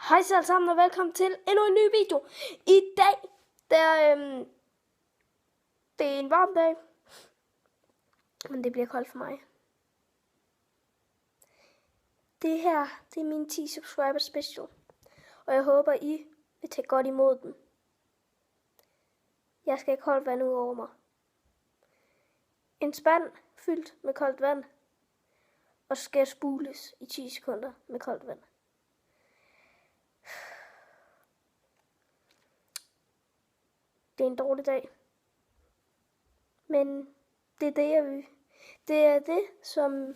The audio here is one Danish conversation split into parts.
Hej så alle sammen og velkommen til endnu en ny video. I dag, det er en varm dag, men det bliver koldt for mig. Det her, det er min 10 subscriber special, og jeg håber I vil tage godt imod den. Jeg skal have koldt vand ud over mig. En spand fyldt med koldt vand, og så skal jeg spules i 10 sekunder med koldt vand. Det er en dårlig dag. Men det er det, jeg vil. Det er det, som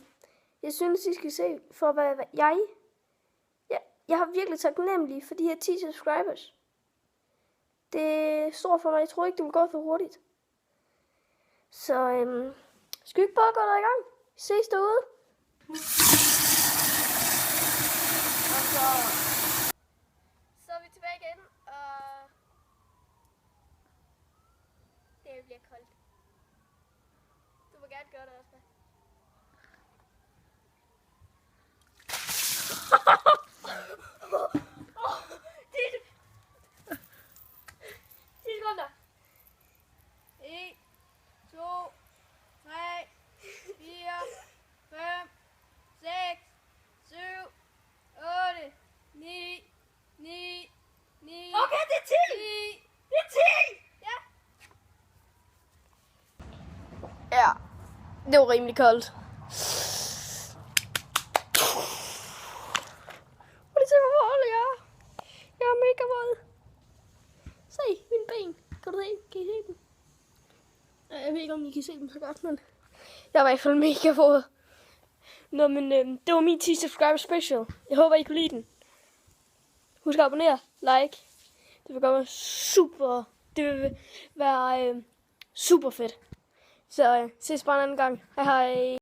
jeg synes, I skal se for, hvad jeg har virkelig taknemmelig for de her 10 subscribers. Det er stort for mig. Jeg tror ikke, det vil gå for hurtigt. Så skal vi ikke bare gå der i gang? Vi ses derude. Og så er vi tilbage igen, og det bliver koldt. Du må gerne gøre det også, hvad? Sekunder. 1, 2, 3, 4, 5, 6, 7, 8, 9, 9, 9. Okay, det er 10! 10. Det er 10! Ja. Ja, det var rimelig koldt. Prøv lige se, hvor våd jeg er. Jeg er mega våd. Se, mine ben. Kan du se? Kan I se dem? Jeg ved ikke, om I kan se dem så godt, men jeg var i hvert fald mega våd. Nå, men det var min 10 subscriber special. Jeg håber, I kunne lide den. Husk at abonnere, like. Det vil gøre super. Det vil være super fedt. Så ses bare en anden gang. Hej hej.